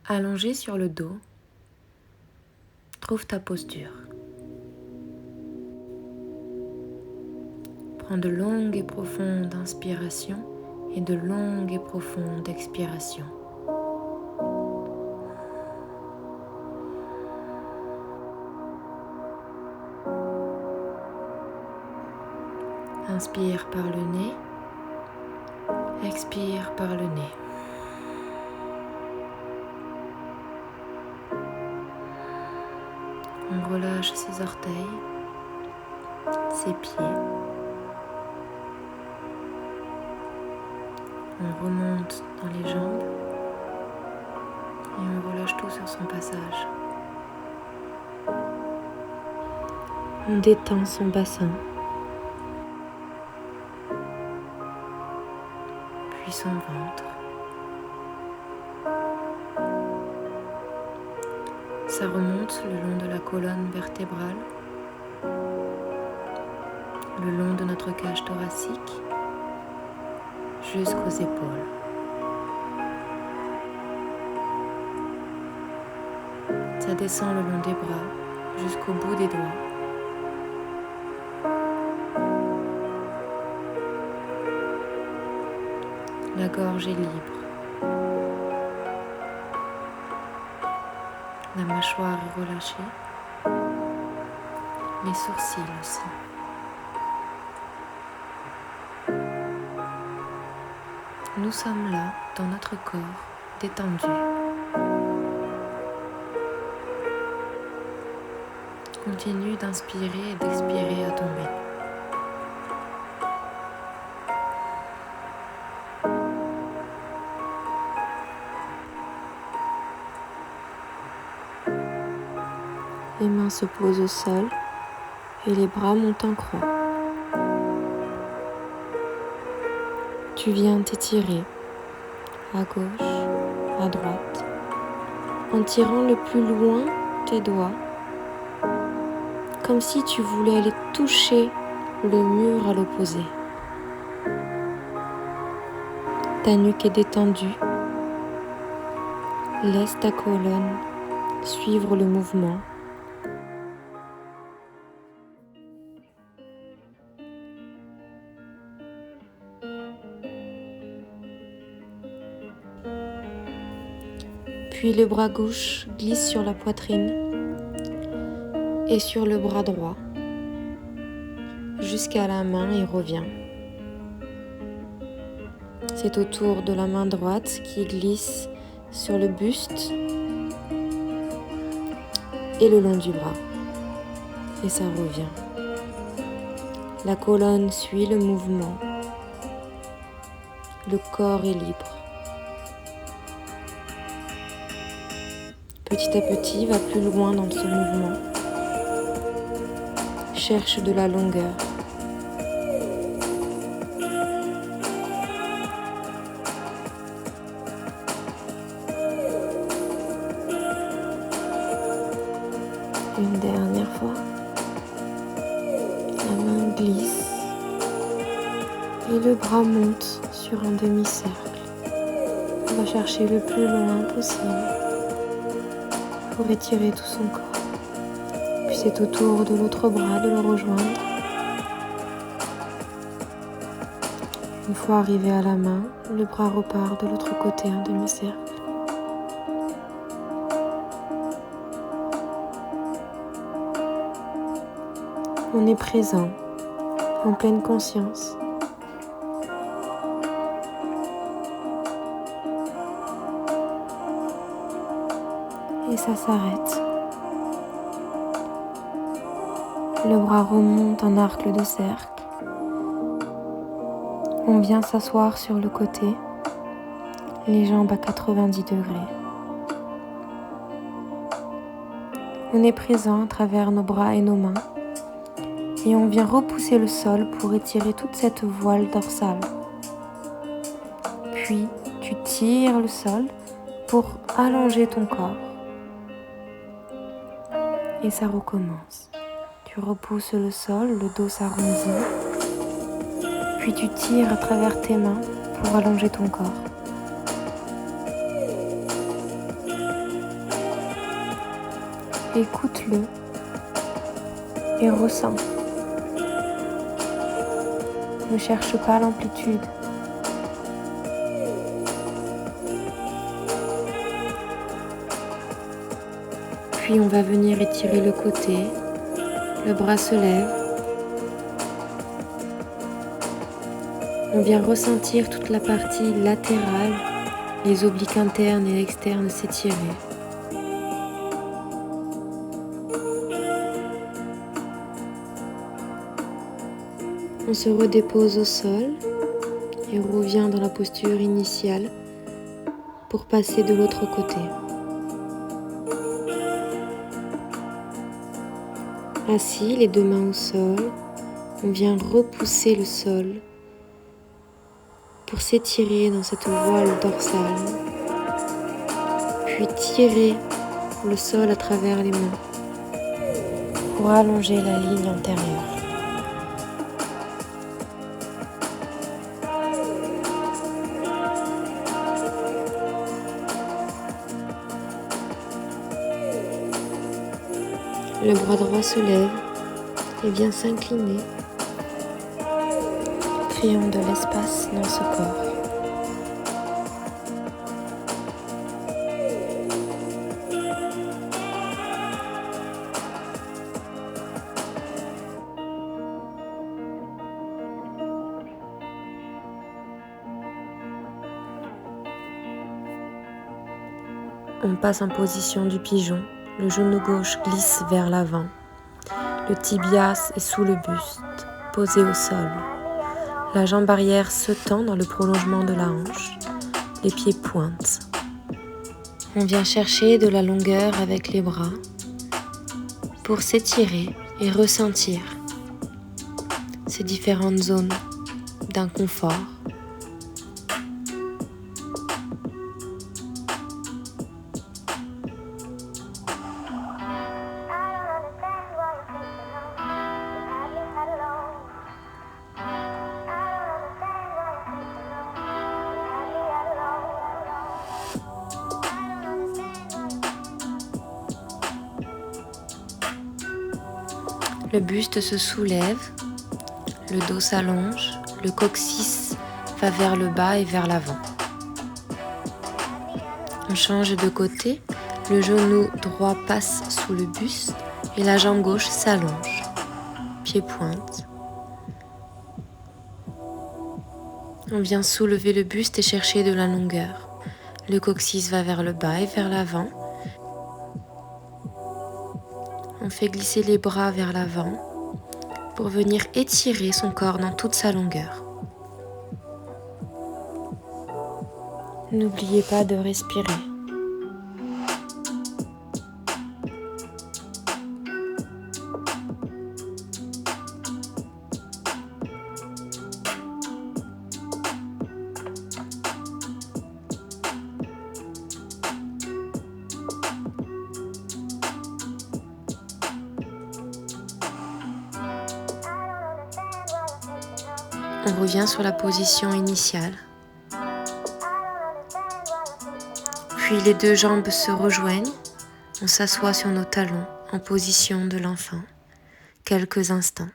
Allongé sur le dos, trouve ta posture. Prends de longues et profondes inspirations et de longues et profondes expirations. Inspire par le nez, expire par le nez. On relâche ses orteils, ses pieds. On remonte dans les jambes et on relâche tout sur son passage. On détend son bassin, puis son ventre. Ça remonte le long de la colonne vertébrale, le long de notre cage thoracique, jusqu'aux épaules. Ça descend le long des bras, jusqu'au bout des doigts. La gorge est libre. La mâchoire est relâchée. Les sourcils aussi. Nous sommes là, dans notre corps, détendu. Continue d'inspirer et d'expirer à ton rythme. Les mains se posent au sol et les bras montent en croix. Tu viens t'étirer à gauche, à droite, en tirant le plus loin tes doigts, comme si tu voulais aller toucher le mur à l'opposé. Ta nuque est détendue. Laisse ta colonne suivre le mouvement. Puis le bras gauche glisse sur la poitrine et sur le bras droit jusqu'à la main et revient. C'est au tour de la main droite qui glisse sur le buste et le long du bras. Et ça revient. La colonne suit le mouvement. Le corps est libre. Petit à petit, va plus loin dans ce mouvement. Cherche de la longueur. Une dernière fois. La main glisse et le bras monte sur un demi-cercle. On va chercher le plus loin possible pour étirer tout son corps. Puis c'est au tour de l'autre bras de le rejoindre. Une fois arrivé à la main, le bras repart de l'autre côté, un demi-cercle. On est présent, en pleine conscience. Et ça s'arrête. Le bras remonte en arc de cercle. On vient s'asseoir sur le côté, les jambes à 90 degrés. On est présent à travers nos bras et nos mains. Et on vient repousser le sol pour étirer toute cette voile dorsale. Puis, tu tires le sol pour allonger ton corps. Et ça recommence. Tu repousses le sol, le dos s'arrondit. Puis tu tires à travers tes mains pour allonger ton corps. Écoute-le et ressens. Ne cherche pas l'amplitude. Puis on va venir étirer le côté, le bras se lève. On vient ressentir toute la partie latérale, les obliques internes et externes s'étirer. On se redépose au sol et on revient dans la posture initiale pour passer de l'autre côté. Assis, les deux mains au sol, on vient repousser le sol pour s'étirer dans cette voile dorsale, puis tirer le sol à travers les mains pour allonger la ligne antérieure. Le bras droit se lève et vient s'incliner, créant de l'espace dans ce corps. On passe en position du pigeon. Le genou gauche glisse vers l'avant. Le tibia est sous le buste, posé au sol. La jambe arrière se tend dans le prolongement de la hanche. Les pieds pointent. On vient chercher de la longueur avec les bras pour s'étirer et ressentir ces différentes zones d'inconfort. Le buste se soulève, le dos s'allonge, le coccyx va vers le bas et vers l'avant. On change de côté, le genou droit passe sous le buste et la jambe gauche s'allonge, pied pointe. On vient soulever le buste et chercher de la longueur. Le coccyx va vers le bas et vers l'avant. On fait glisser les bras vers l'avant pour venir étirer son corps dans toute sa longueur. N'oubliez pas de respirer. On revient sur la position initiale. Puis les deux jambes se rejoignent. On s'assoit sur nos talons en position de l'enfant. Quelques instants.